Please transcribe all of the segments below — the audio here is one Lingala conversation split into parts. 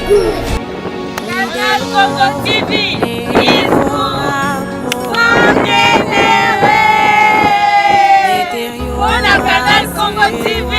Canal Congo TV, on a Canal Congo TV,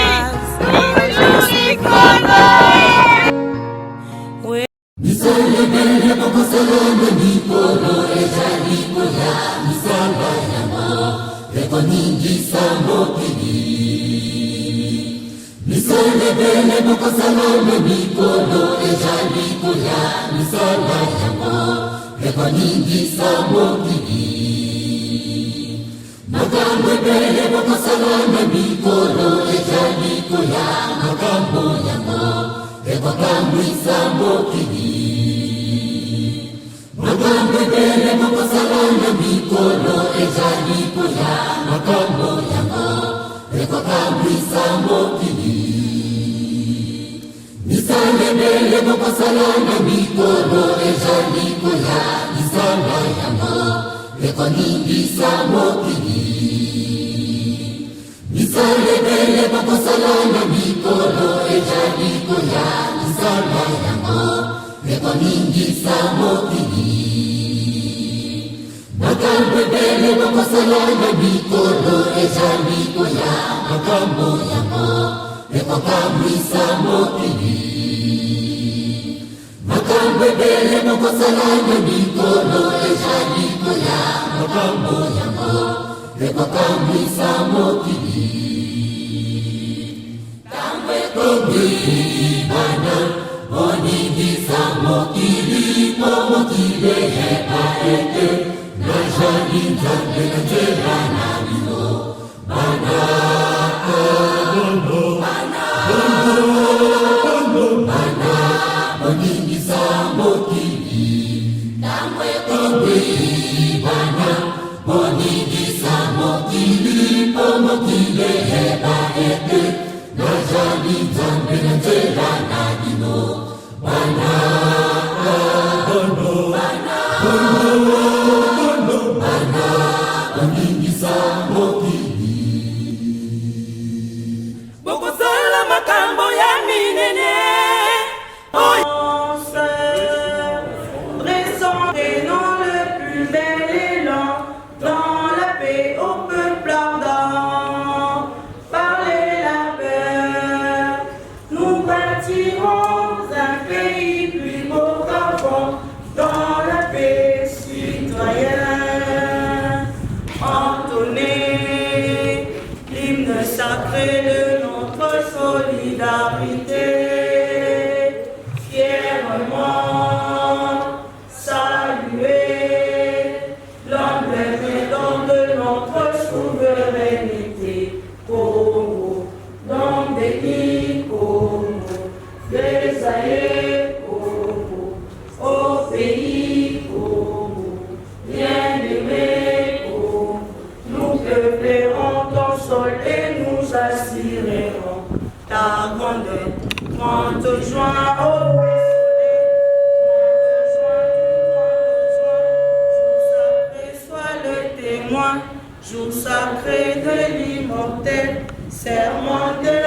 jour sacré de l'immortel, serment de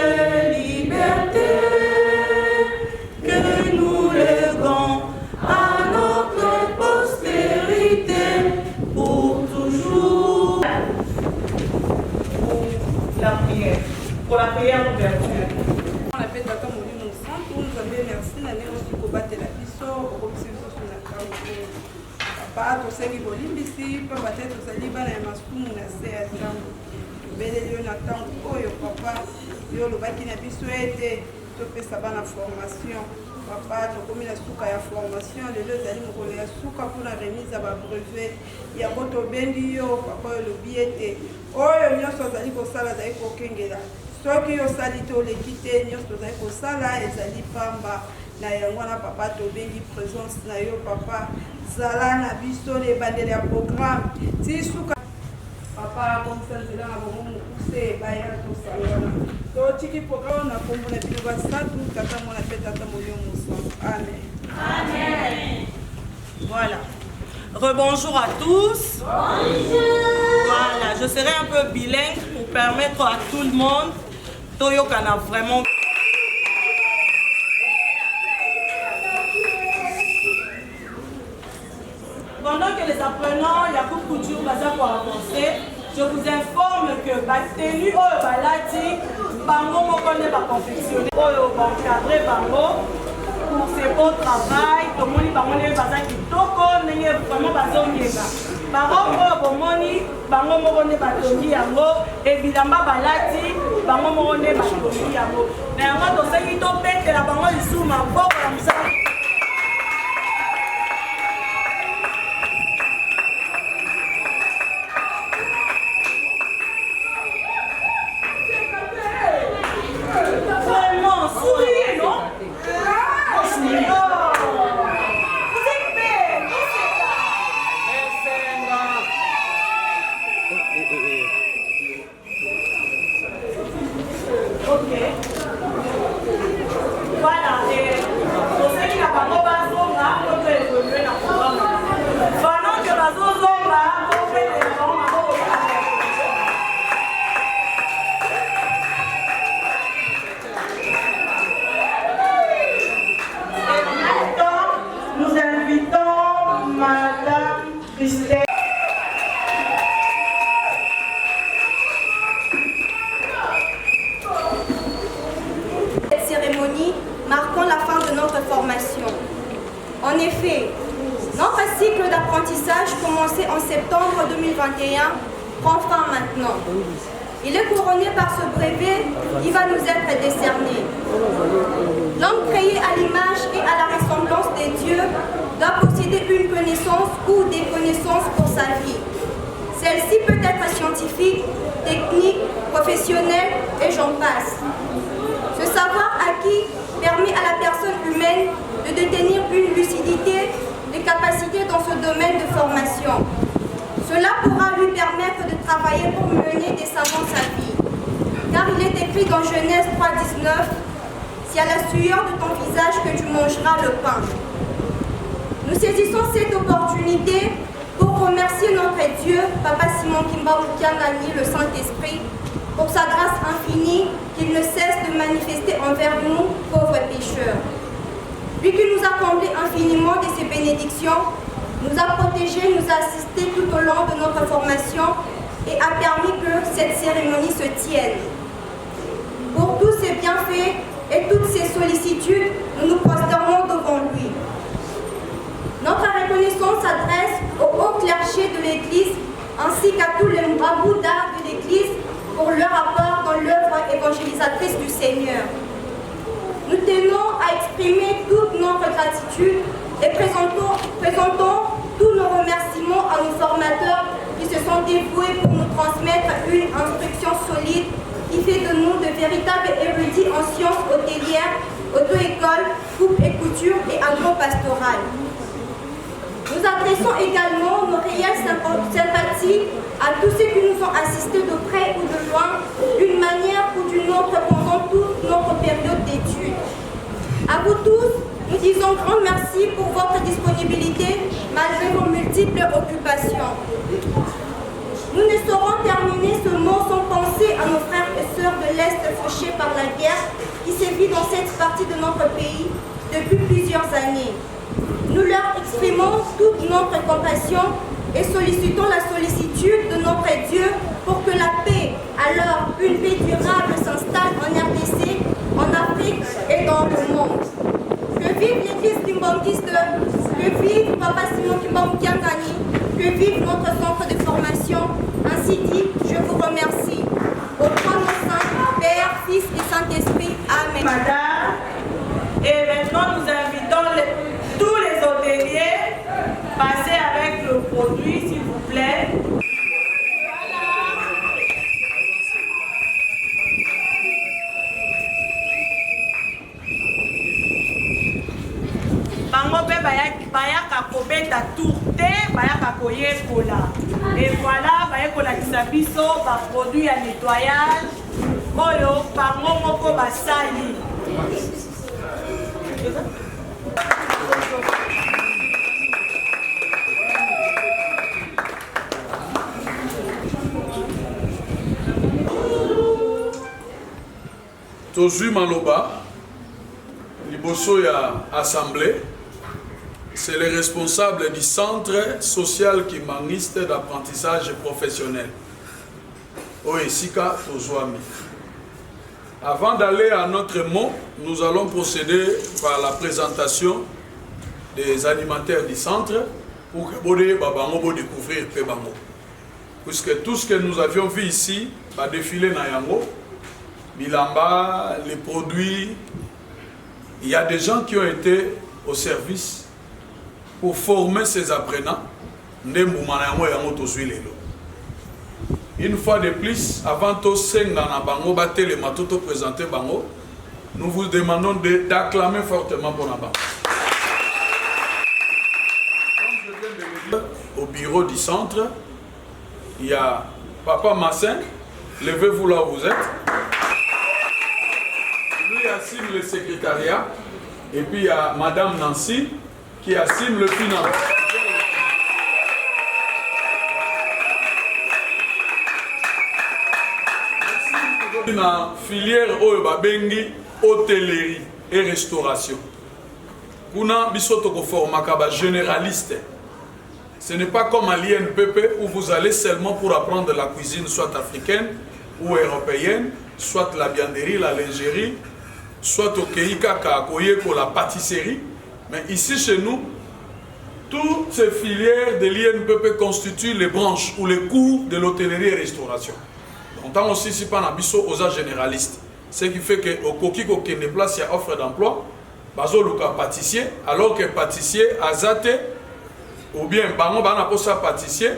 liberté, que nous lèguons à notre postérité pour toujours. Pour la prière d'ouverture. On appelle Tata Mouli Moussant, pour nous avez merci, l'année aussi pour battre la pissot, pour observer sur la carte. Papa, tosali bolimbisi mpe bate tozali bana ya masumu na se ya ntango tobeleli yo na ntango oyo papa yo olobaki na biso ete topesa bana formation papa tokomi na suka ya formation lelo ezali mokolo ya suka mpona remise ya babrevet yango tobendi yo papa oyo olobi ete oyo nyonso ozali kosala azali kokengela soki osali te oleki te nyonso tozali kosala ezali pamba na yango wana papa tobengi présence na yo papa zala na biso le bandele ya programme ti suka papa komisa nzela na bongo mokuse baya tosalana totiki programme na kombo na bino basatu tata mwana mpe tata molio mosantu amen. Amen. Voilà. Rebonjour à tous. Bonjour. Voilà, je serai un peu bilingue pour permettre à tout le monde toyokana vraiment. pendant que les apprenants, il y a beaucoup de couture, pour avancer, je vous informe que la tenue balati, bango mokone va confectionner, va encadrer bango pour ces beaux travail, comme on dit, bango ne va qui toko, n'est vraiment pas zongenga. Bango bomoni, bango mokone va tongi yango, et bilamba balati, bango mokone va tongi yango. Mais moi, dans ce qui tombe, la bango est sous ma boque comme ça. Cette cérémonie marquant la fin de notre formation. En effet, notre cycle d'apprentissage commencé en septembre 2021 prend fin maintenant. Il est couronné par ce brevet qui va nous être décerné. L'homme créé à l'image et à la ressemblance des dieux doit posséder une connaissance ou des connaissances pour sa vie. Celle-ci peut être scientifique, technique, professionnelle et j'en passe. Ce savoir acquis permet à la personne humaine de détenir une lucidité, des capacités dans ce domaine de formation. Cela pourra lui permettre de travailler pour mener décemment sa vie. Car il est écrit dans Genèse 3,19 « C'est à la sueur de ton visage que tu mangeras le pain ». Nous saisissons cette opportunité pour remercier notre Dieu, Papa Simon Kimba Mukiangani, le Saint-Esprit, pour sa grâce infinie qu'il ne cesse de manifester envers nous, pauvres pécheurs. Lui qui nous a comblés infiniment de ses bénédictions, nous a protégés, nous a assistés tout au long de notre formation et a permis que cette cérémonie se tienne. Pour tous ses bienfaits et toutes ses sollicitudes, nous nous prosternons devant lui. Notre reconnaissance s'adresse au haut clergé de l'Église ainsi qu'à tous les Mabouda de l'Église pour leur apport dans l'œuvre évangélisatrice du Seigneur. Nous tenons à exprimer toute notre gratitude et présentons tous nos remerciements à nos formateurs qui se sont dévoués pour nous transmettre une instruction solide qui fait de nous de véritables érudits en sciences hôtelières, auto-écoles, coupe et couture et agro-pastorales. Nous adressons également nos réelles sympathies à tous ceux qui nous ont assistés de près ou de loin, d'une manière ou d'une autre pendant toute notre période d'études. À vous tous, nous disons grand merci pour votre disponibilité malgré vos multiples occupations. Nous ne saurons terminer ce mot sans penser à nos frères et sœurs de l'Est fauchés par la guerre qui sévit dans cette partie de notre pays depuis plusieurs années. Nous leur exprimons toute notre compassion et sollicitons la sollicitude de notre Dieu pour que la paix, alors une paix durable, s'installe en RDC, en Afrique et dans le monde. Que vive l'Église kimbangiste, que vive Papa Simon Kimba Mukiangani, que vive notre centre de formation. Ainsi dit, je vous remercie. Au nom de Saint, Père, Fils et Saint-Esprit. Amen. Madame, et maintenant nous invitons tous les hôteliers à passer avec le produit, s'il vous plaît. Bayaka kobeta tourte, bayaka koyekola. Et voilà, bayekola kisabiso, ba produit à nettoyage, oyo, bango moko basali. Tozui maloba, liboso ya assemblée. c'est le responsable du centre social kimbangiste d'apprentissage professionnel. Oesika Tozwami. Avant d'aller à notre mot, nous allons procéder par la présentation des animateurs du centre pour que Bodé Babango découvrir Pebango. Puisque tout ce que nous avions vu ici va défiler dans Yango, Bilamba, les produits, il y a des gens qui ont été au service pour former ces apprenants. Une fois de plus, avant tout Bango, présenter Bango, nous vous demandons d'acclamer fortement pour Naba. Au bureau du centre, il y a Papa Massin, levez-vous là où vous êtes. Lui assigne le secrétariat. Et puis il y a Madame Nancy qui assigne le finance. Une filière Babengi, hôtellerie et restauration. Kuna bisoto ko formaka généraliste. Ce n'est pas comme à l'INPP où vous allez seulement pour apprendre la cuisine soit africaine ou européenne, soit la vianderie, la lingerie, soit au Keika pour la pâtisserie. Mais ici chez nous, toutes ces filières de l'INPP constituent les branches ou les cours de l'hôtellerie et restauration. Donc tant aussi si pas nabiso aux généralistes. Ce qui fait que au Kokiko qui ne place il y a offre d'emploi, bazo luka pâtissier, alors que pâtissier azate ou bien bango bana posa pâtissier,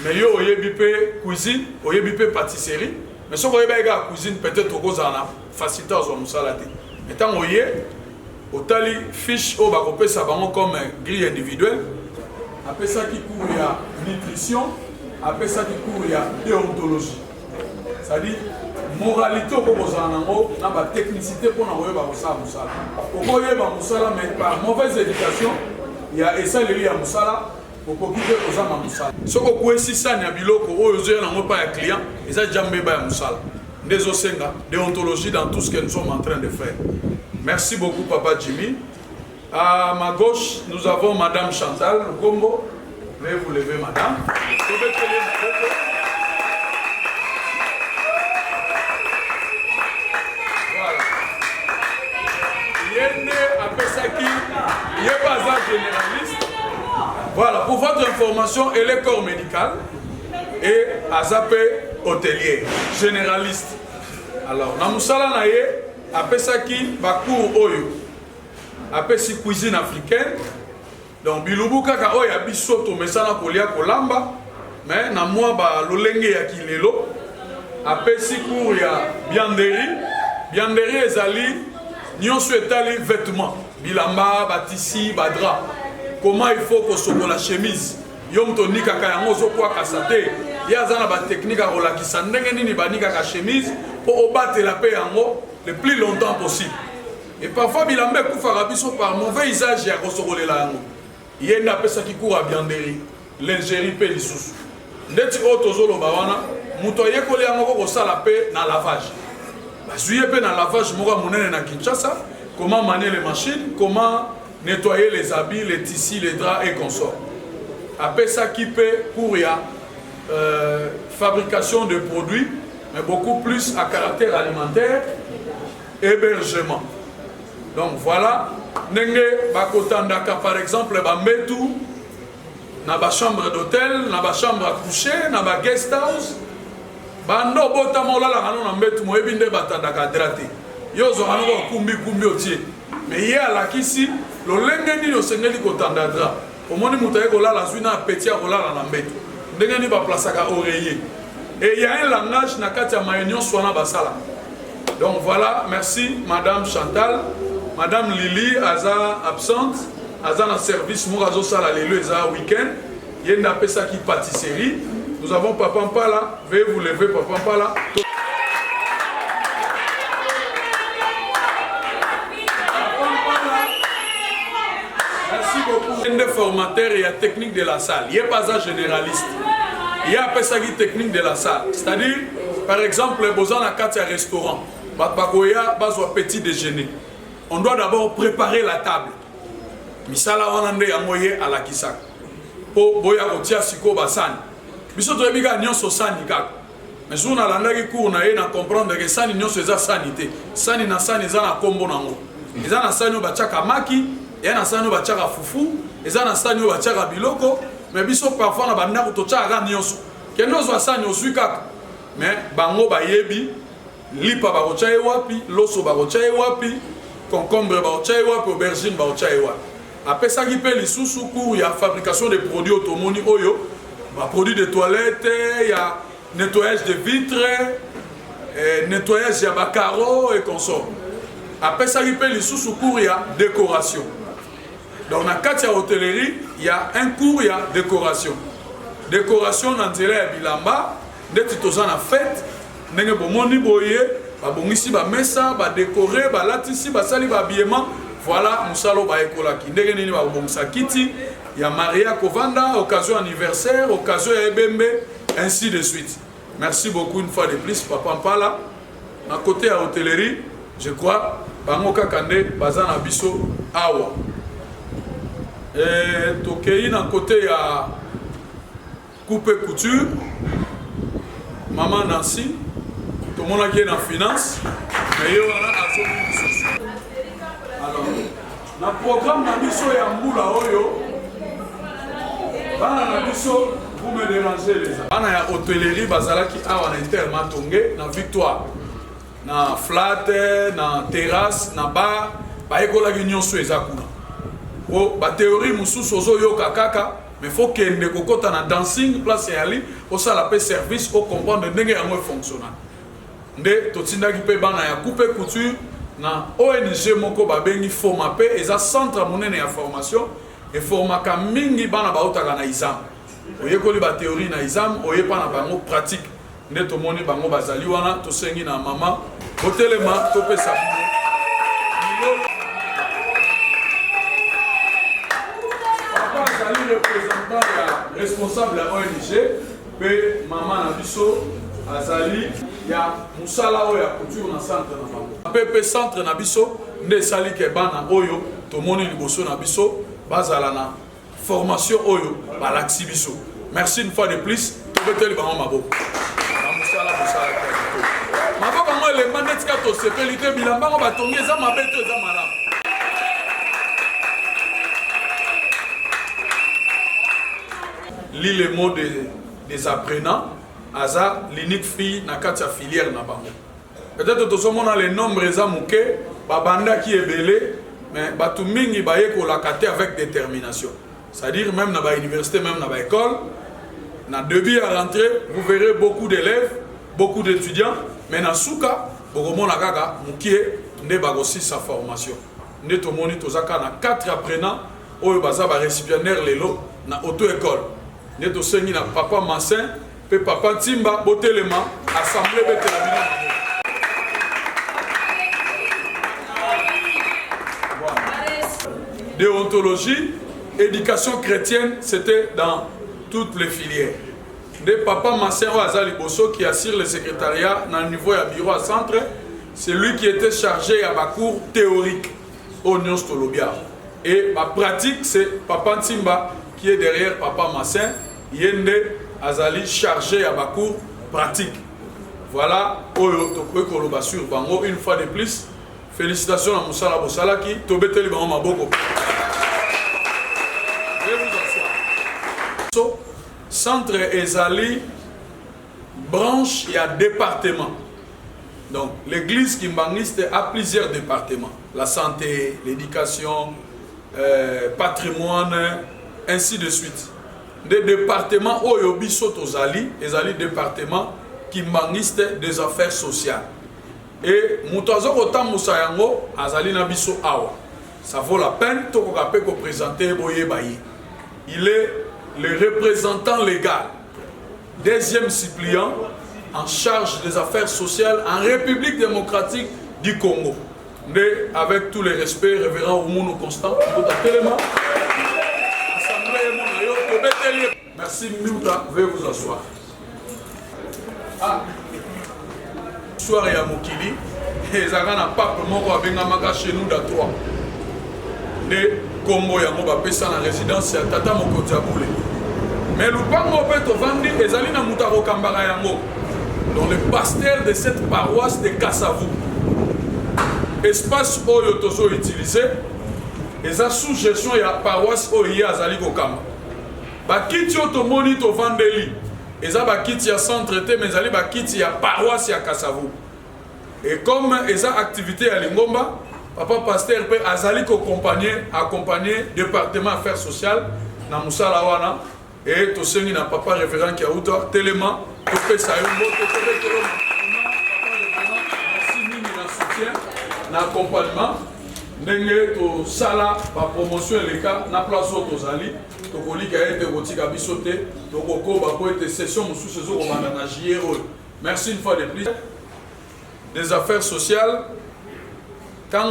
mais yo oyebipe cuisine, oyebipe pâtisserie, mais ce qu'on yeba cuisine peut-être au gozana facilité aux hommes salade. Mais tant oye otali fiche au bakopé ça bango comme grille individuelle, après ça qui court il y a nutrition, après ça qui court il y a déontologie. C'est-à-dire moralité au Bozanango, n'a pas technicité pour n'envoyer Moussala. Pour envoyer Moussala, mais par mauvaise éducation, il y a essa lié à Moussala pour s'occuper de Moussala. Ce qu'on peut si ça n'y a biloko, aux yeux n'ont pas un client, et ça jamais à Moussala. Des osenga, déontologie dans tout ce que nous sommes en train de faire. Merci beaucoup, Papa Jimmy. À ma gauche, nous avons Madame Chantal Gombo. Veuillez vous lever, Madame. Il n'est pas un généraliste. Voilà, pour votre information, elle est corps médical et Azapé hôtelier, généraliste. Alors, Namusala Naye, après ça qui va cours Oyo, après si cuisine africaine, donc Bilubu Kaka Oya Bisoto, mais ça n'a pas Kolamba, mais na moi ba Lolenge ya Kilelo, après si cours ya Bianderie ezali. Nous souhaitons les vêtements, bilamba, batisi, badra. Comment il faut que ce soit la chemise? Yom toni kaka yango zo kwa kasate. Ya zana ba technique à relakisa ndenge nini ba nika ka chemise pour battre la paix yango le plus longtemps possible. Et parfois bilamba kufara biso par mauvais usage ya kosokolela yango. Yenda pesa ki court à bianderie, lingerie pe lisusu. Ndeti otozolo ba wana, muto yekole yango ko sala pe na lavage. Suivez dans la lavage à Kinshasa, comment manier les machines, comment nettoyer les habits, les tissus, les draps et consorts. Après ça, qui peut pour fabrication de produits, mais beaucoup plus à caractère alimentaire, hébergement. Donc voilà, Nenge Bakotandaka par exemple, Bambetu, na ba chambre d'hôtel, na ba chambre à coucher, na ba guest house. Bando bota mola la hanon ambetu mo ebinde batanda kadrate yo zo hanon kumbi otie mais hier la kisi lo lengeni yo sengeli ko tandadra omoni mutaye ko la zuina petia ko la na mbetu ndengeni ba placaka oreiller et il y a un langage na kati ya maunion swana basala. Donc voilà, merci Madame Chantal, Madame Lily aza absente, aza na service mo razo sala lelo eza week-end yenda pesa ki pâtisserie. Nous avons Papa Mpala, veuillez vous lever Papa Mpala. Merci beaucoup. Il y a des formateurs et il technique de la salle. Il n'y a pas un généraliste. Il y a une technique de la salle. C'est-à-dire, par exemple, dans un restaurant, petit déjeuner. On doit d'abord préparer la table. misala wana nde yango ye alakisaka po boya kotia siko basani biso toyebi kaka nyonso sani kaka mais jour nalandaki cours na ye na comprendre ke sani nyonso eza sani te sani na sani eza na kombo nango eza na sani oyo batiaka maki eza na sani oyo batiaka fufu eza na sani oyo batiaka biloko mais biso parfois na bandako totiaka kaka nyonso kende ozwa sani ozwi kaka mais bango bayebi lipa bakotia ye wapi loso bakotia ye wapi concombre bakotia ye wapi aubergine bakotia ye wapi apesaki mpe lisusu cours ya fabrication de produits automoni oyo produits de toilette ya nettoyage de vitres nettoyage ya bacaro et consort apesaki mpe lisusu cours ya décoration donc na kati ya hôtellerie il y a un cours ya décoration na nzela ya bilamba ndeti toza na fête ndenge bomoni boye babongisi bamesa badécoré balatisi basali bahabillement voilà musalo baekolaki ndenge nini babongisa kiti ya maria kovanda occasion anniversaire occasion ya ebembe ainsi de suite. Merci beaucoup une fois de plus papa Mpala na côté ya hôtellerie je crois bango kaka nde baza na biso awa tokei na côté ya coupe et couture maman Nancy tout le monde qui est dans finance mais yo wana azo alors na programme na biso ya mbula oyo bana na biso vous me dérangez les amis bana ya hôtellerie bazalaki awa na interma tonge na victoire na flat na terrasse na bar bayekolaki nyonso eza kuna po bathéorie mosusu ozoyoka kaka mais faut kende kokota na dancing place yali osala pe service o comprendre ndenge yango efonctionna nde totindaki mpe bana ya coupe couture na ONG moko babengi forma pe eza centre monene ya formation eformaka mingi bana bautaka na izam oyekoli bathéorie na izam oyepa na bango pratique nde tomoni bango bazali wana tosengi na mama botelema topesa bino papa azali représentant ya responsable ya ONG pe mama na biso azali ya musala oyo ya couture na centre na bango pepe centre na biso nde esali ke bana oyo tomoni liboso na biso bazala na formation oyo balakisi biso. Merci une fois de plus tobeteli bango maboko na musala maboko yango elemba neti kaka tosepeli te bilamba yango batongi eza mabe to eza malamu. Lis les mots des apprenants aza l'unique fille na kati ya filière na bango peut-être tozomona le nombre eza moke babandaki ebele mais bato mingi bayekolaka te avec détermination c'est-à-dire même na bauniversité même na baécole na début à rentrer vous verrez beaucoup d'élèves beaucoup d'étudiants mais na suka bokomona kaka mokie nde bakosi sa formation nde tomoni tozaka na 4 apprenants oyo baza barécipiendaire lelo na auto-école nde tosengi na papa Massin pe papa Timba botelema assemblée betela bino déontologie, éducation chrétienne, c'était dans toutes les filières. De papa Massin Azali Bosso qui assure le secrétariat dans le niveau du bureau à centre, c'est lui qui était chargé à ma cours théorique au Nyon Stolobia. Et ma pratique, c'est papa Timba qui est derrière papa Massin, Yende Azali chargé à ma cours pratique. Voilà, sur Bango, une fois de plus. Félicitations à Moussala Bossala qui tobeteli bango maboko. Centre Ezali branche et à département. Donc l'église kimbangiste a plusieurs départements. La santé, l'éducation, patrimoine, ainsi de suite. Des départements Oyo Biso Tozali, Ezali département kimbangiste des affaires sociales. Et Moutazo Kota Moussayango, Azali Nabiso Awa. Ça vaut la peine de vous présenter Boye Baye. Il est le représentant légal, deuxième suppléant en charge des affaires sociales en République démocratique du Congo. Mais avec tous les respects, révérend Oumounou Constant, merci Mouta, veuillez vous asseoir. Ah. Soir et à Mokili, et Zagana Pape Moko a chez nous dans 3. Congo yango bapesa na résidence ya tata mokonzi abule. Mais lupango pe tovandi ezali na mutako kambara yango. Donc le pasteur de cette paroisse de Kassavou. Espace oyo tozo utilisé eza sous gestion ya paroisse oyo azali kokamba. Bakiti otomoni tovandeli eza bakiti ya centre te mais ezali bakiti ya paroisse ya Kassavou. Et comme eza activité ya Lingomba, papa pasteur pe azali ko accompagner département affaires sociales na musala wana et to sengi na papa révérend qui a outa tellement to pesa yo mboto to retolo na soutien na accompagnement ndenge to sala ba promotion eleka na place au tozali to kolika ete botika bisote to kokoba ko ete session mususu zo ko banda na juillet. Merci une fois de plus. Des affaires sociales, quand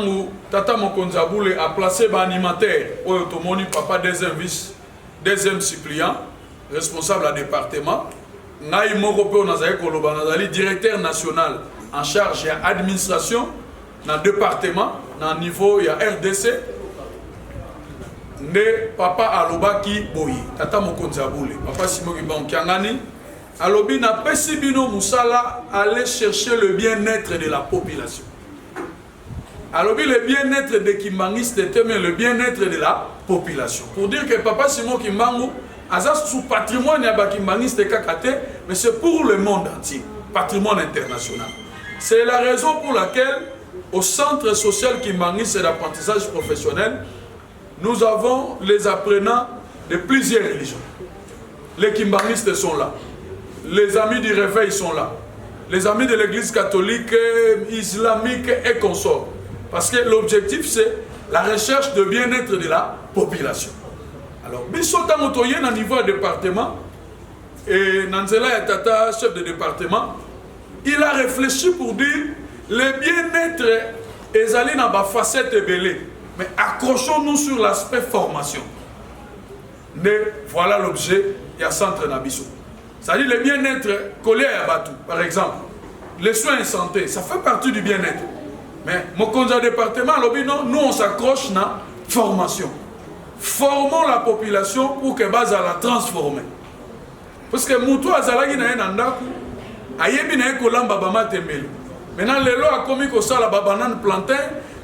Tata Mokonzi Abule a placé un animateur, Oyotomoni Papa deuxième vice, deuxième suppléant, responsable à département, Naï Morope Nazari Koloba Nazali, directeur national en charge de l'administration dans le département, dans le niveau il y a RDC, ne Papa Aloba qui boyi, Tata Mokonzi Abule, Papa Simoki Bankiangani. Alobi na pesibino musala aller chercher le bien-être de la population. Alobi le bien-être de Kimbangiste mais le bien-être de la population. Pour dire que Papa Simon Kimbangu a sous patrimoine ya Kimbangiste kakate, mais c'est pour le monde entier, patrimoine international. C'est la raison pour laquelle au centre social Kimbangiste et d'apprentissage professionnel, nous avons les apprenants de plusieurs religions. Les Kimbangistes sont là. Les amis du réveil sont là. Les amis de l'église catholique, islamique et consorts. Parce que l'objectif, c'est la recherche de bien-être de la population. Alors, Bissota Motoye, à niveau département, et Nanzela Tata, chef de département, il a réfléchi pour dire le bien-être est allé dans la facette belée. Mais accrochons-nous sur l'aspect formation. Mais voilà l'objet, il y a centre Nabiso. C'est-à-dire le bien-être collé à Yabatou, par exemple. Les soins de santé, ça fait partie du bien-être. Mais mon conseil département, nous on s'accroche à la formation. Formons la population pour que base à la transformer. Parce que Moutou Azalagi na Nandaku, Ayebi na Kolamba Bama Temeli. Maintenant, le lot a commis que ça la banane plantain,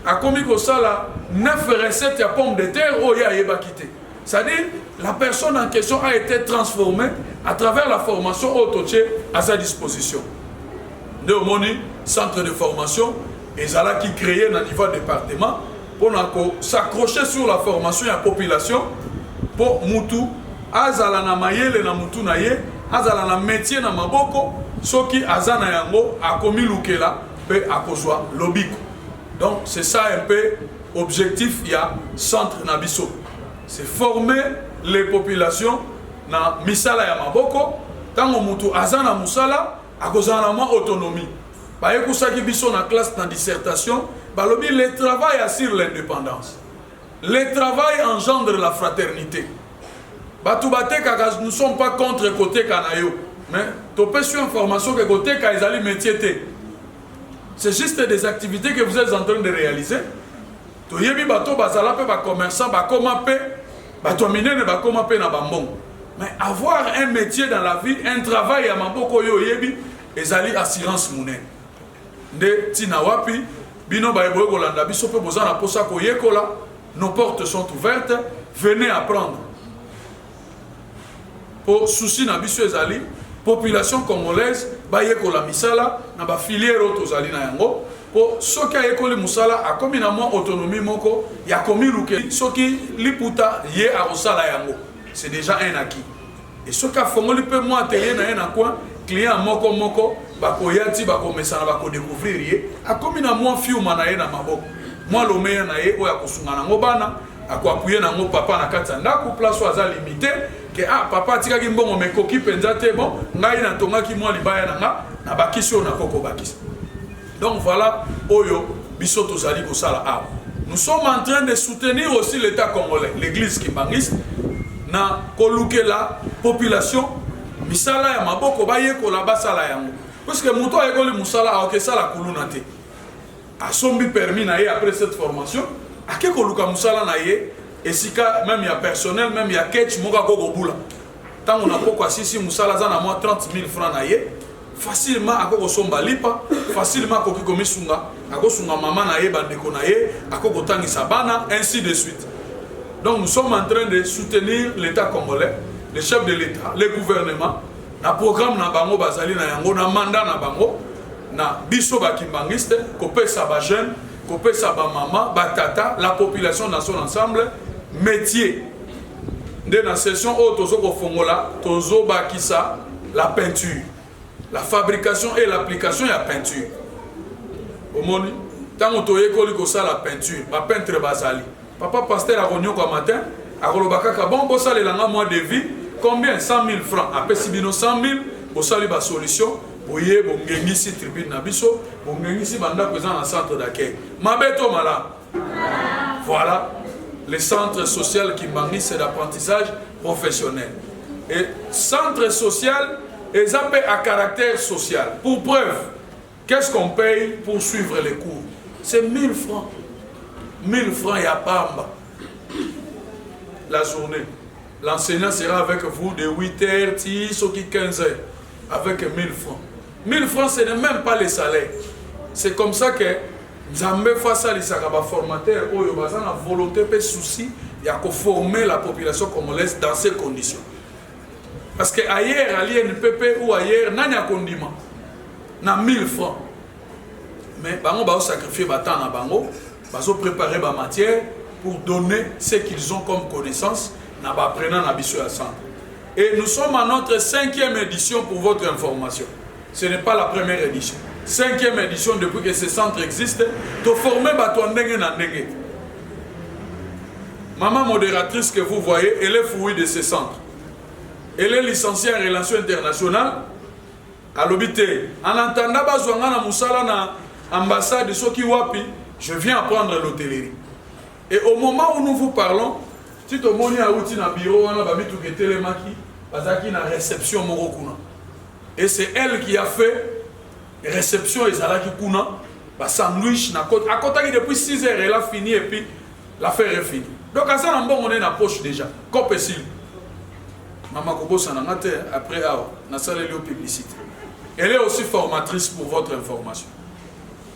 a commis que ça la 9 recettes à pommes de terre, oh ya Ayeba quitté. C'est-à-dire, la personne en question a été transformée à travers la formation autoché à sa disposition. Néomoni, centre de formation, et Zala qui créait dans le niveau département pour s'accrocher sur la formation de la population pour Moutou, Azala na mayele na Moutou na ye, Azala na métier na maboko, soki Azana yango a commis lukela, pe a kozwa lobiko. Donc c'est ça un peu objectif, il y a centre Nabiso. C'est former les populations na misala ya maboko tango mutu azana musala akozana ma autonomie ba yekusaki biso na classe na dissertation balobi le travail assure l'indépendance, le travail engendre la fraternité. Batu bateka nous ne sommes pas contre côté kanayo mais to peut sur information que côté ka ezali métier té, c'est juste des activités que vous êtes en train de réaliser. To yebi bato bazala pe ba commerçant ba koma pe bato minene ba koma pe na bambon. Mais avoir un métier dans la vie, un travail à maboko yo yebi ezali assurance monnaie. De tina wapi bino ba eboye kolanda biso pe bozana posa ko yekola, nos portes sont ouvertes, venez apprendre. Pour souci na biso ezali population congolaise ba yekola misala na ba filière otozali na yango. Po soki ayekoli musala akomi na mwa autonomie moko ya komi luke soki liputa ye arosala yango, c'est déjà un acquis. Et soki afongoli pe mwa atelier na ye na coin client moko moko bakoyati bakomesana bakodécouvrir ye akomi na mwa fiuma na ye na maboko mwa lomeya na ye oyo akosunga nango bana akoapuye nango papa na kati ya ndako place oyo aza limité ke papa atikaki mbongo mekoki mpenza te bon ngai natongaki mwa libaya na nga na bakisi oyo nakoko bakisi. Donc voilà, Oyo, biso tozali kosala awa. Nous sommes en train de soutenir aussi l'État congolais, l'église kimbangiste, na koluke la population, misala ya maboko baye kola basala yango. Parce que muto ayekoli musala aoke sala kuluna te. Asombi permis na ye après cette formation, ake koluka musala na ye, Et si même il y a personnel, même il y a ketch, moka koko boula. Tant on a quoi si Moussala zana moi 30 000 francs naie, facilement à koko somba lipa, facilement koki komi sunga, à koko sunga maman naie bandeko naie, à koko tangi sabana, ainsi de suite. Donc nous sommes en train de soutenir l'État congolais, les chefs de l'État, les gouvernements, na programme na bango bazali na yango na mandat na bango, na biso bakimbangiste, kopesa ba jeune, kopesa ba mama, ba tata, la population dans son ensemble, métier. De la session où tozo kofongola, tozo bakisa la peinture, la fabrication et l'application de la peinture. Au monde, tant que tu es la peinture, ma peintre bazali. Papa pasteur a réunion comme matin, a rolobaka bon pour ça les langues mois de vie, combien 100 000 francs. Après si bino 100 000, pour ça les solution, pour y bon ngengisi tribune nabiso, bon ngengisi banda présent dans le centre d'accueil. Ma beto mala. Voilà. Le centre social qui manque, c'est l'apprentissage professionnel. Et centre social, ils appellent à caractère social. Pour preuve, qu'est-ce qu'on paye pour suivre les cours? C'est 1000 francs. 1000 francs, il y a Pamba. La journée. L'enseignant sera avec vous de 8h, 10 ou 15h. Avec 1000 francs. 1000 francs, ce n'est même pas les salaires. C'est comme ça que Nzambe face à les formateurs, où il y a la volonté et souci, il y a former la population congolaise dans ces conditions. Parce qu'ailleurs, à l'INPP ou ailleurs, il n'y a pas de condiment. Il y a 1000 francs. Mais ils vont sacrifier le temps, ils vont préparer la matière pour donner ce qu'ils ont comme connaissance dans l'apprenant à centre. Et nous sommes à notre 5e édition pour votre information. Ce n'est pas la première édition. 5e édition depuis que ce centre existe, de former Batouandenge Nandenge. Maman modératrice que vous voyez, elle est fruit de ce centre. Elle est licenciée en relations internationales à l'obité. En entendant Bazouangana Moussala na ambassade de Soki Wapi, je viens apprendre l'hôtellerie. Et au moment où nous vous parlons, si tu moni a outil na bureau, on a babitou ke télémaki, bazaki na réception morokuna. Et c'est elle qui a fait réception et zalaki kuna, ba sandwich na côte. À côté depuis 6 heures, elle a fini et puis l'affaire est finie. Donc à ça, on est dans la poche déjà. Copécile. Maman Kobo Sanangate, après na salle de publicité. Elle est aussi formatrice pour votre information.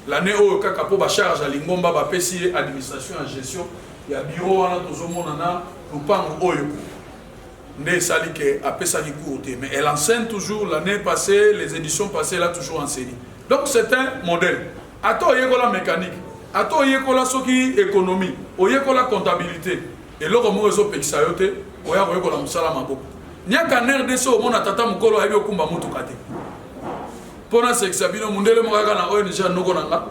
L'année où Kakapo ba charge à Lingomba ba PCA administration en gestion, il y a bureau à Tozomonana, Lupango Oyo. Mais elle enseigne toujours. L'année passée, les éditions passées, elle a toujours enseigné. Donc c'est un modèle. Ato yekola mécanique, ato yekola soki économie, yekola comptabilité. Et là comme réseau pexayote, oya yekola musala maboko. Nya kaner de so mona tata mukolo ayi okumba mutu kate. Pona sexabino mundele mokaka na ONG noko nanga.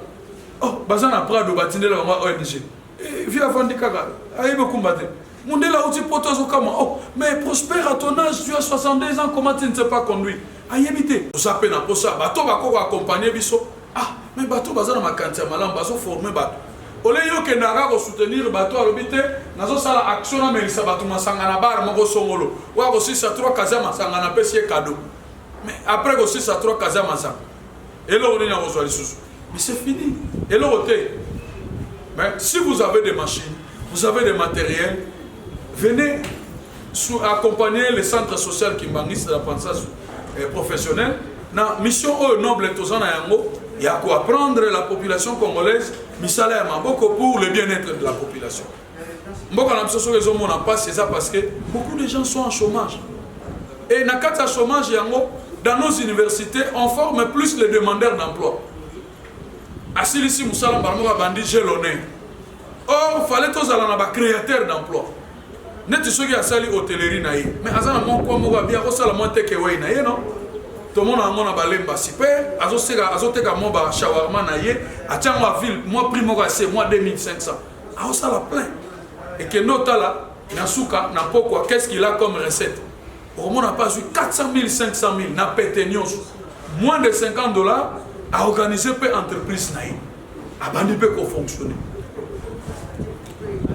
Oh, bazana prado batindela ba ONG. Via fandi kaka ayi okumba te. Mundela outi potozo kama. Oh, mais Prosper à ton âge, tu as 62 ans, comment tu ne sais pas conduire? Ayebite. Vous savez na posa bato bako accompagner biso. Ah, mais bato bazana makantia malam baso former bato. Ole yo ke nanga ko soutenir bato alobite, nazo sala action na melisa bato masanga na bar moko songolo. Wa ko 6 à 3 kaza masanga na pesi cadeau. Mais après ko 6 à 3 kaza masanga. Et là on est na ko lisusu. Mais c'est fini. Et là mais si vous avez des machines, vous avez des matériels, venez accompagner les centres sociaux qui manquent de l'apprentissage professionnel. La mission noble et il y a quoi apprendre la population congolaise, beaucoup pour le bien-être de la population. C'est ça parce que beaucoup de gens sont en chômage. Et dans le chômage, dans nos universités, on forme plus les demandeurs d'emploi. Asilisi Moussala Barmoka Bandi, j'ai l'honneur. Or, il fallait tous aller créateurs d'emploi. Net ce qui a sali hôtellerie naïe. Mais azana mon quoi mo bien ko sala mo takeaway naïe non. Tout le monde a mon balemba super. Azoteka mo ba shawarma naïe. Atia moi ville, moi prix mo c'est moi 2500. A sala plein. Et que nota là, na suka na poko qu'est-ce qu'il a comme recette? Au moins on a pas eu 400 000 500 000 na pétenios. Moins de $50 à organiser peu entreprise naïe. A bandi peut fonctionner.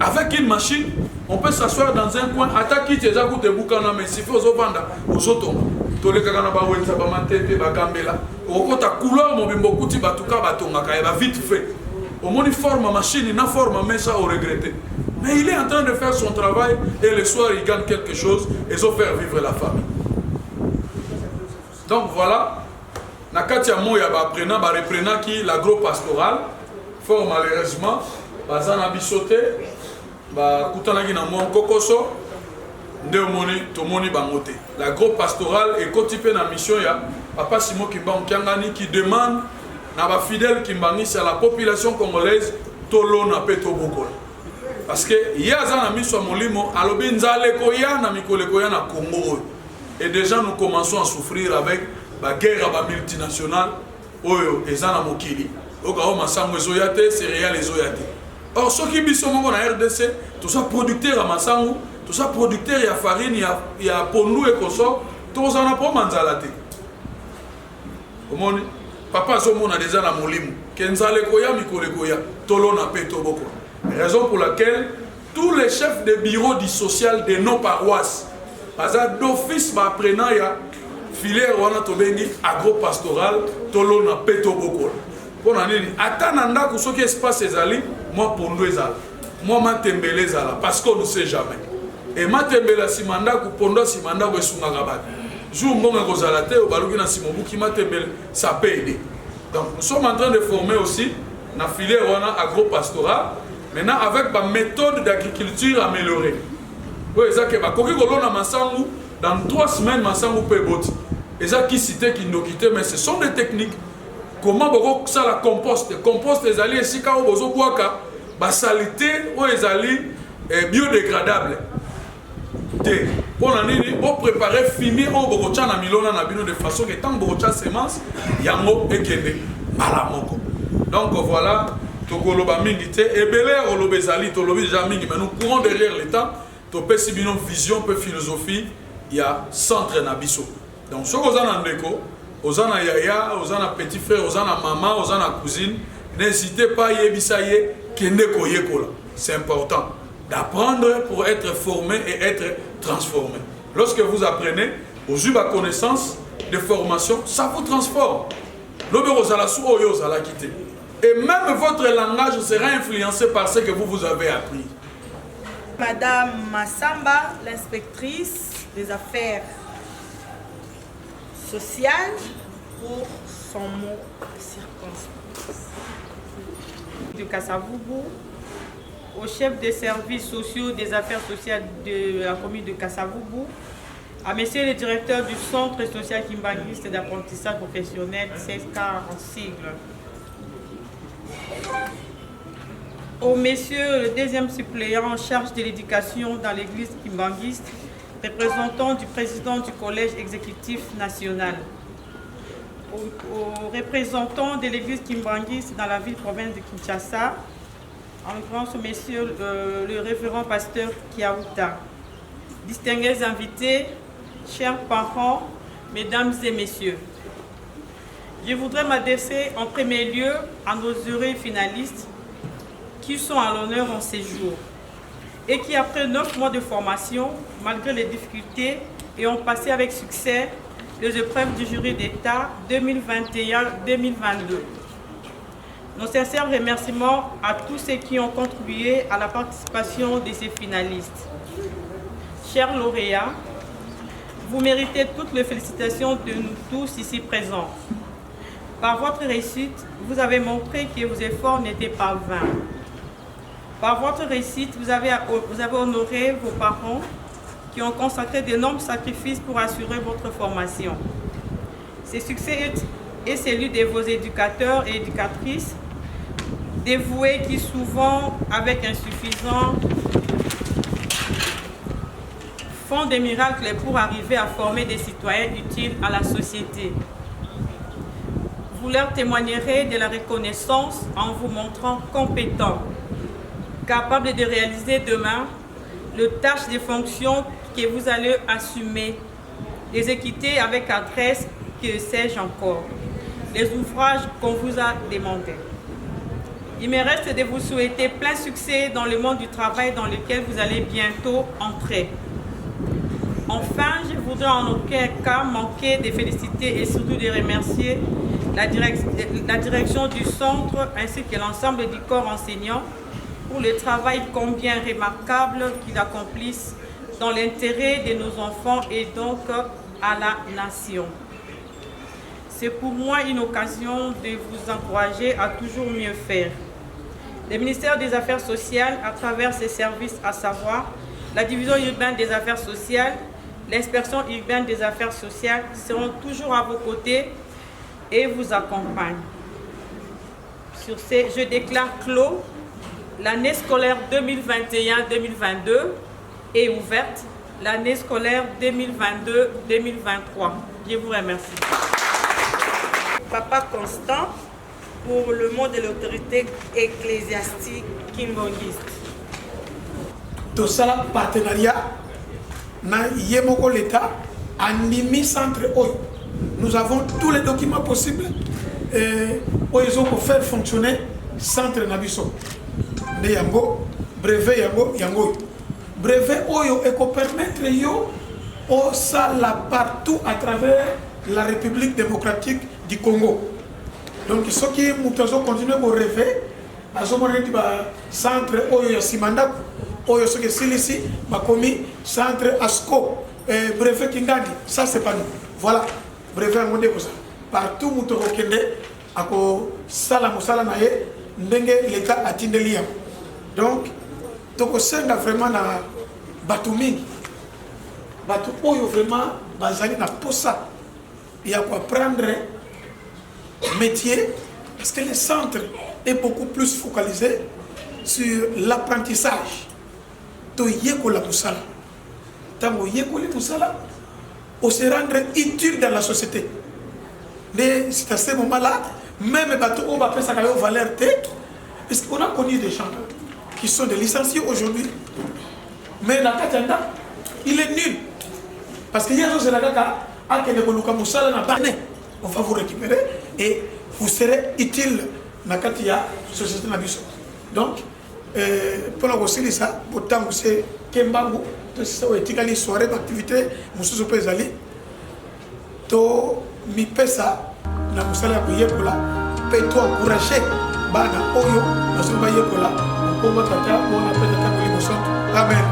Avec une machine, on peut s'asseoir dans un coin, attaquer tes agouts de boucana, mais s'il faut aux vendre, aux autos. Tous les gars qui ont été bagambela, au ta couleur, mon bimbo kuti batuka batonga, va vite fait. Au moins, il forme machine, il n'a forme, mais ça, on regrette. Mais il est en train de faire son travail et le soir il gagne quelque chose et ils ont fait vivre la famille. Donc voilà, Nakatia Moya apprenant qui l'agro-pastoral, fort malheureusement, Bazana Bissoté, Kutanagi na Mouan Kokoso, Tomoni Bangote. L'agro-pastoral est cotipé dans la mission ya Papa Simon Kimbangi qui demande na ba fidèle Kimbangi à la population congolaise tolo na peto bokola. Parce que il y a un ami sur Molimo, alobi nzale koya na mikole koya na Congo. Et déjà nous commençons à souffrir avec la guerre multinationale oyo ezana mokili. Oka masango ezoyate, céréales ezoyate. Or ceux qui biso mongo na RDC, tout ça producteur à masango, tout ça producteur ya farine ya pondu et koso, tout ça na po manzalate. Omoni papa zomona déjà na molimo, kenzale koya mikole koya, tolo na peto boko. Raison pour laquelle tous les chefs de bureau du social de nos paroisses, d'office apprenant ya filière wana tobengi agro-pastoral tolo na peto boko. Pour nani atananda ko soki espace ezali, moi pondo ezala. Moi matembele ezala parce qu'on ne sait jamais. Et matembele simanda ko pondo simanda ko esunga kabati. Jour mbonga ko zalate o baluki na simobu ki matembele ça peut aider. Donc nous sommes en train de former aussi na filière wana agro-pastoral. Maintenant, avec ma méthode d'agriculture améliorée. Oui, c'est que dans 3 semaines, Massangu peut boti. Et ça qui cité, qui nous quitté, mais ce sont des techniques. Comment ça la compost? Compost, les alliés, si quand vous avez la saleté, ou les alliés biodégradables. Pour préparer, fumier, on va de façon que tant que vous avez semence, il y a un mot et donc voilà. Tokoloba mingi te ebele olobezali tolobi déjà mingi mais nous courons derrière l'état to pesi bino vision peu philosophie il y a centre na biso donc ce ozana ndeko ozana yaya ozana petit frère ozana maman ozana cousine n'hésitez pas yebisa ye kende ko yekola c'est important d'apprendre pour être formé et être transformé. Lorsque vous apprenez aux la connaissance de formation ça vous transforme lobe ozala su oyo ozala kité. Et même votre langage sera influencé par ce que vous avez appris. Madame Massamba, l'inspectrice des affaires sociales, pour son mot circonspect. De Kassavubu, au chef des services sociaux des affaires sociales de la commune de Kassavubu, à monsieur le directeur du centre social kimbanguiste d'apprentissage professionnel, CSK en sigle. Au monsieur le deuxième suppléant en charge de l'éducation dans l'église kimbanguiste, représentant du président du collège exécutif national. Aux représentants de l'église kimbanguiste dans la ville-province de Kinshasa, en l'occurrence au monsieur le révérend pasteur Kiaouta. Distingués invités, chers parents, mesdames et messieurs, je voudrais m'adresser en premier lieu à nos heureux finalistes qui sont à l'honneur en séjour et qui, après 9 mois de formation, malgré les difficultés, et ont passé avec succès les épreuves du jury d'État 2021-2022. Nos sincères remerciements à tous ceux qui ont contribué à la participation de ces finalistes. Chers lauréats, vous méritez toutes les félicitations de nous tous ici présents. Par votre réussite, vous avez montré que vos efforts n'étaient pas vains. Par votre réussite, vous avez honoré vos parents qui ont consacré d'énormes sacrifices pour assurer votre formation. Ce succès est celui de vos éducateurs et éducatrices, dévoués qui souvent, avec insuffisance, font des miracles pour arriver à former des citoyens utiles à la société. Vous leur témoignerez de la reconnaissance en vous montrant compétents, capables de réaliser demain les tâches des fonctions que vous allez assumer, les équiter avec adresse, que sais-je encore, les ouvrages qu'on vous a demandés. Il me reste de vous souhaiter plein succès dans le monde du travail dans lequel vous allez bientôt entrer. Enfin, je voudrais en aucun cas manquer de féliciter et surtout de remercier la direction du centre ainsi que l'ensemble du corps enseignant pour le travail combien remarquable qu'ils accomplissent dans l'intérêt de nos enfants et donc à la nation. C'est pour moi une occasion de vous encourager à toujours mieux faire. Le ministère des Affaires sociales, à travers ses services, à savoir la division urbaine des affaires sociales, l'inspection urbaine des affaires sociales, seront toujours à vos côtés et vous accompagnent. Sur ce, je déclare clos. L'année scolaire 2021-2022 est ouverte. L'année scolaire 2022-2023. Je vous remercie. Papa Constant, pour le mot de l'autorité ecclésiastique kimbongiste. Tout ça, partenariat, na yemoko l'État, animi centre OI. Nous avons tous les documents possibles pour faire fonctionner centre Nabiso. De yango, brevet yango. Brevet oyo et pour permettre yo au sala partout à travers la République démocratique du Congo. Donc ce qui est mutazo continue à rêver à ce moment centre oyo ya Simanda oyo ce qui est ici makomi centre ASCO brevet Kingani, ça c'est pas nous. Voilà, brevet en monde ça. Partout mutoko kende ako sala musala na ye ndenge l'État atindeli. Donc toko senga vraiment na batu mingi. Batu oyo vraiment bazali na posa. Il y a quoi prendre métier parce que le centre est beaucoup plus focalisé sur l'apprentissage. To yeko la musala. Tango yeko la musala, on se rendre utile dans la société. Mais c'est à ce moment-là, même bateau on va faire ça comme valeur tête, parce qu'on a connu des gens qui sont des licenciés aujourd'hui. Mais la Katanda, il est nul. Parce qu'il y a des gens qui on va vous récupérer et vous serez utile dans la société. Donc, pour la aussi ça, pourtant vous savez Kembangu, c'est soirée d'activité, monsieur Pesali, to mi pesa na musala kuyekola, peut encourager bana oyo na soba yekola, ko matata on appelle ta émotion. Amen.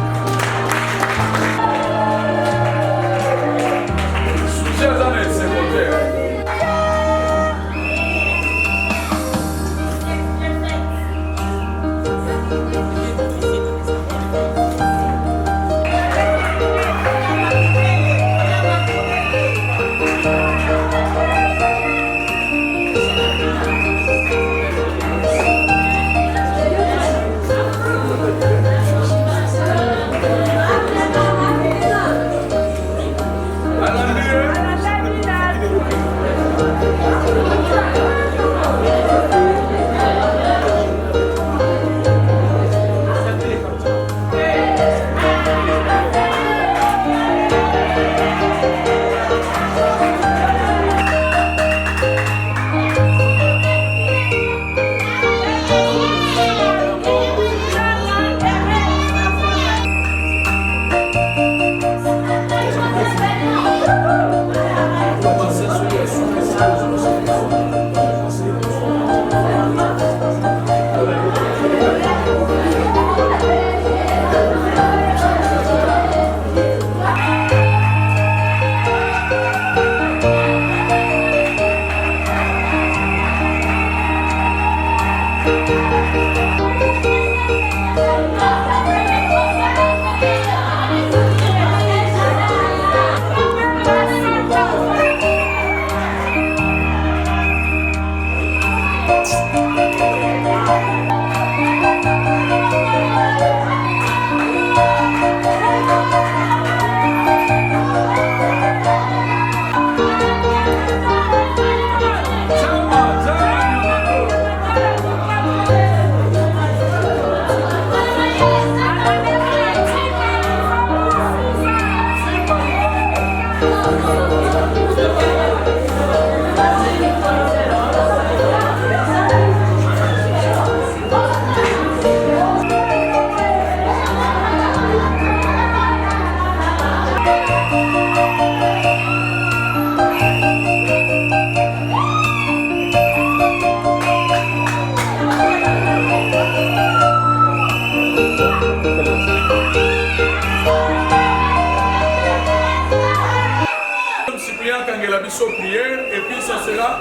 sera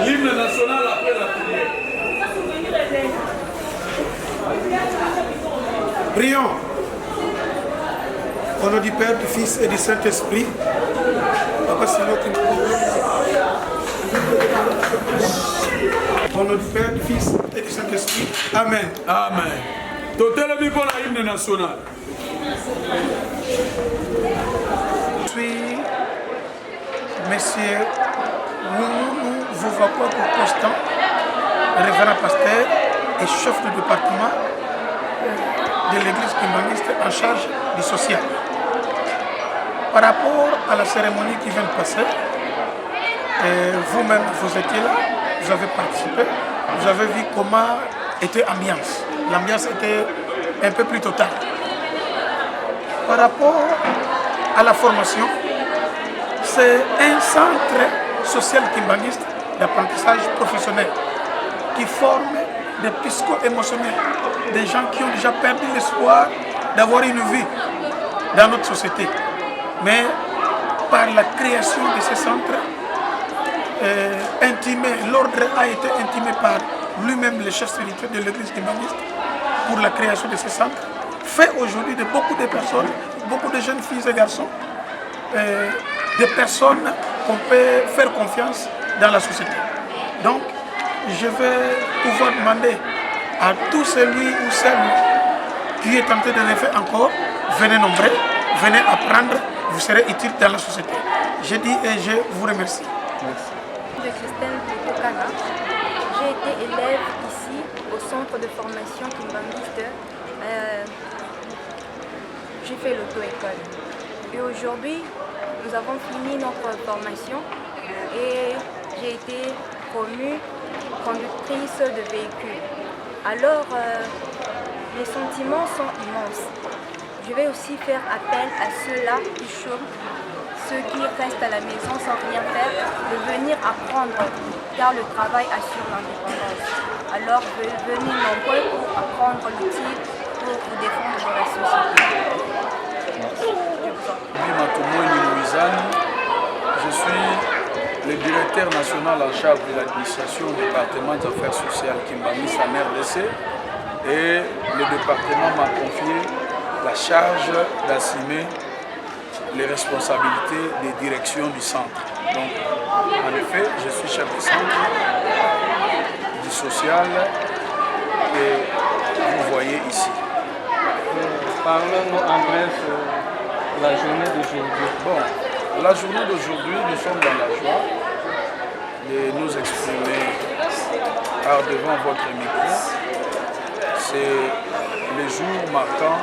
l'hymne national après la prière. Prions. Au nom du Père, du Fils et du Saint-Esprit. Papa, c'est nous qui nous au nom du Père, du Fils et du Saint-Esprit. Amen. Amen. Totel est pour l'hymne national. Je suis, messieurs, nous vous voyons pour Constant, révérend pasteur et chef de département de l'église kimbanguiste en charge du social. Par rapport à la cérémonie qui vient de passer, vous-même vous étiez là, vous avez participé, vous avez vu comment était l'ambiance. L'ambiance était un peu plus totale. Par rapport à la formation, c'est un centre social kimbanguiste d'apprentissage professionnel qui forme des psycho-émotionnels, des gens qui ont déjà perdu l'espoir d'avoir une vie dans notre société. Mais par la création de ces centres, l'ordre a été intimé par lui-même, le chef spirituel de l'église kimbanguiste, pour la création de ces centres, fait aujourd'hui de beaucoup de personnes, beaucoup de jeunes filles et garçons, des personnes qu'on peut faire confiance dans la société. Donc, je vais pouvoir demander à tout celui ou celle qui est tenté de le faire encore, venez nombreux, venez apprendre, vous serez utile dans la société. Je dis et je vous remercie. Merci. Je suis Christine Tokana. J'ai été élève ici au centre de formation kimbanguiste. J'ai fait l'auto-école. Et aujourd'hui, nous avons fini notre formation et j'ai été promue conductrice de véhicule. Alors, les sentiments sont immenses. Je vais aussi faire appel à ceux-là qui chôment, ceux qui restent à la maison sans rien faire, de venir apprendre, car le travail assure l'indépendance. Alors, venez nombreux pour apprendre l'outil pour vous défendre de la société. Je suis le directeur national en charge de l'administration du département des affaires sociales kimbanguiste en RDC et le département m'a confié la charge d'assumer les responsabilités des directions du centre. Donc, en effet, je suis chef de centre du social que vous voyez ici. Parlons-nous en bref de la journée d'aujourd'hui. Bon, la journée d'aujourd'hui, nous sommes dans la joie de nous exprimer devant votre micro. C'est le jour marquant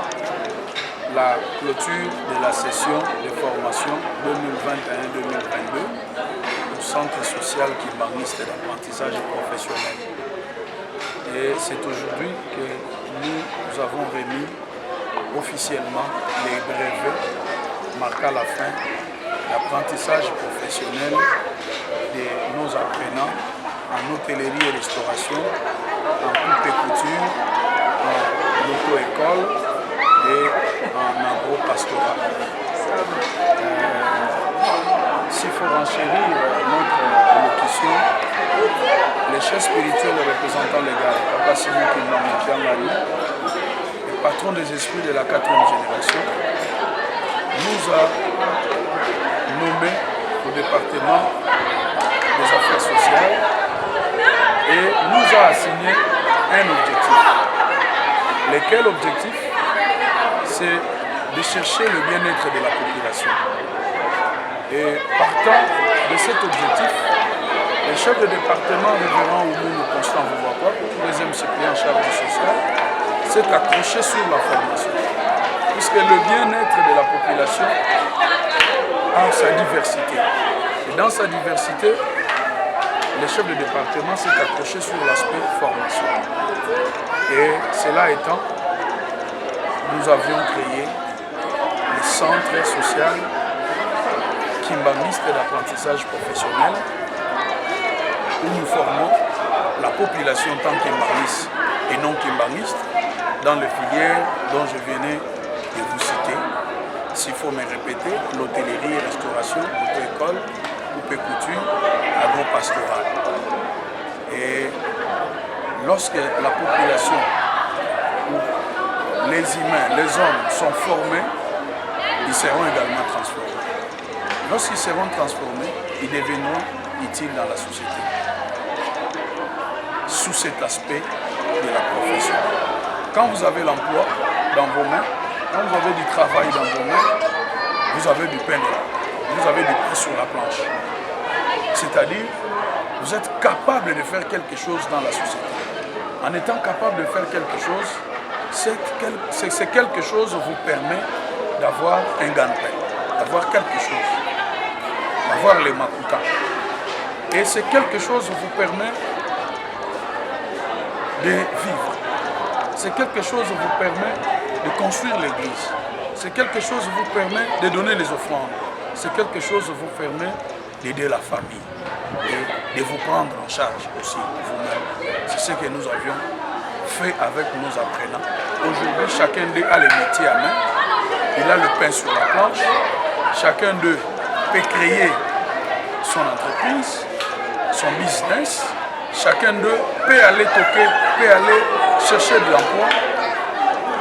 la clôture de la session de formation 2021-2022 au centre social kimbanguiste d'apprentissage professionnel. Et c'est aujourd'hui que nous avons remis officiellement les brevets marquant la fin de l'apprentissage professionnel de nos apprenants en hôtellerie et restauration, en coupe et couture, en auto-école et en agro-pastoral. S'il faut renchérir notre allocution, les chefs spirituels et représentants légaux, Papa Simon Kimbangu, le patron des esprits de la 4e génération, nous a nommé au département des affaires sociales et nous a assigné un objectif. Lequel objectif? C'est de chercher le bien-être de la population. Et partant de cet objectif, le chef de département, révérend Oumoulou Constant Vouvoakwa, deuxième suppléant en charge du social, s'est accroché sur la formation. Puisque le bien-être de la population a sa diversité. Et dans sa diversité, le chef de département s'est accroché sur l'aspect formation. Et cela étant, nous avions créé le centre social kimbanguiste d'apprentissage professionnel où nous formons la population tant kimbanguiste et non kimbanguiste dans les filières dont je venais de vous citer. S'il faut me répéter, l'hôtellerie, restauration, auto-école, coupé couture agro-pastorale. Et lorsque la population, les humains, les hommes sont formés, ils seront également transformés. Lorsqu'ils seront transformés, ils deviendront utiles dans la société. Sous cet aspect de la profession. Quand vous avez l'emploi dans vos mains, quand vous avez du travail dans vos mains, vous avez du pain, vous avez du pain sur la planche. C'est-à-dire, vous êtes capable de faire quelque chose dans la société. En étant capable de faire quelque chose, c'est quelque chose vous permet d'avoir un gagne-pain, d'avoir quelque chose, d'avoir les makuta. Et c'est quelque chose vous permet de vivre. C'est quelque chose qui vous permet de construire l'église. C'est quelque chose qui vous permet de donner les offrandes. C'est quelque chose qui vous permet d'aider la famille et de vous prendre en charge aussi vous-même. C'est ce que nous avions fait avec nos apprenants. Aujourd'hui, chacun d'eux a les métiers à main. Il a le pain sur la planche. Chacun d'eux peut créer son entreprise, son business. Chacun d'eux peut aller toquer, peut aller chercher de l'emploi.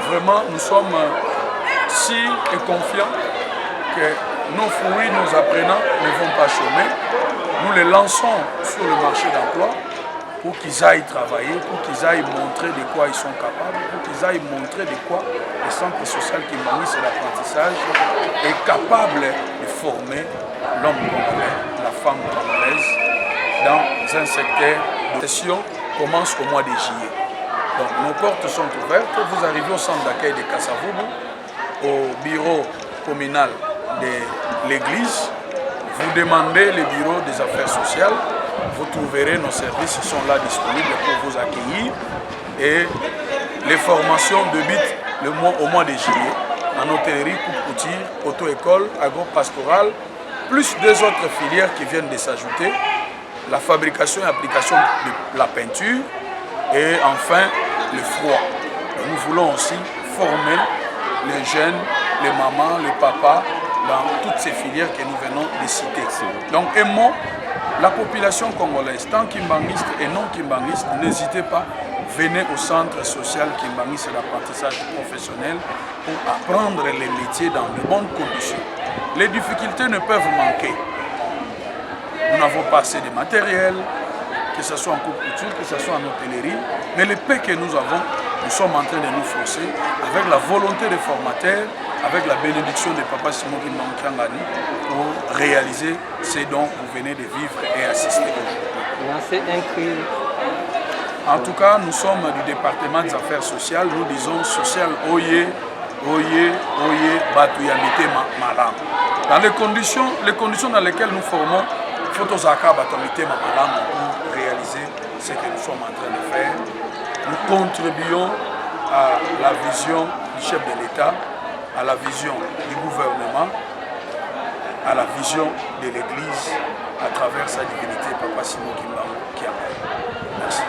Vraiment, nous sommes sûrs et confiants que nos fruits, nos apprenants ne vont pas chômer. Nous les lançons sur le marché d'emploi pour qu'ils aillent travailler, pour qu'ils aillent montrer de quoi ils sont capables, pour qu'ils aillent montrer de quoi le centre social Kimbangui, c'est l'apprentissage, est capable de former l'homme congolais, la femme congolaise, dans un secteur de session commence au mois de juillet. Donc nos portes sont ouvertes. Vous arrivez au centre d'accueil de Kassavubu, au bureau communal de l'église. Vous demandez le bureau des affaires sociales. Vous trouverez nos services qui sont là disponibles pour vous accueillir. Et les formations débutent au mois de juillet en hôtellerie, coupe-couture, auto-école, agro-pastorale, plus deux autres filières qui viennent de s'ajouter. La fabrication et application de la peinture et enfin le froid. Et nous voulons aussi former les jeunes, les mamans, les papas dans toutes ces filières que nous venons de citer. Donc aimons la population congolaise, tant kimbanguiste et non kimbanguiste, n'hésitez pas, venez au centre social Kimbangui, c'est l'apprentissage professionnel pour apprendre les métiers dans de bonnes conditions. Les difficultés ne peuvent manquer. Nous n'avons pas assez de matériel, que ce soit en coupe-couture, que ce soit en hôtellerie, mais le peu que nous avons, nous sommes en train de nous forcer avec la volonté des formateurs, avec la bénédiction de Papa Simon Kimbangui pour réaliser ce dont vous venez de vivre et assister aujourd'hui. En tout cas, nous sommes du département des affaires sociales, nous disons social Oye, Oye, Oye, Batuyamite Malam. Dans les conditions dans lesquelles nous formons, Photosaka Batuyamite Malam pour réaliser ce que nous sommes en train de faire. Nous contribuons à la vision du chef de l'État, à la vision du gouvernement, à la vision de l'Église à travers sa divinité Papa Simon Kimbangui. Merci.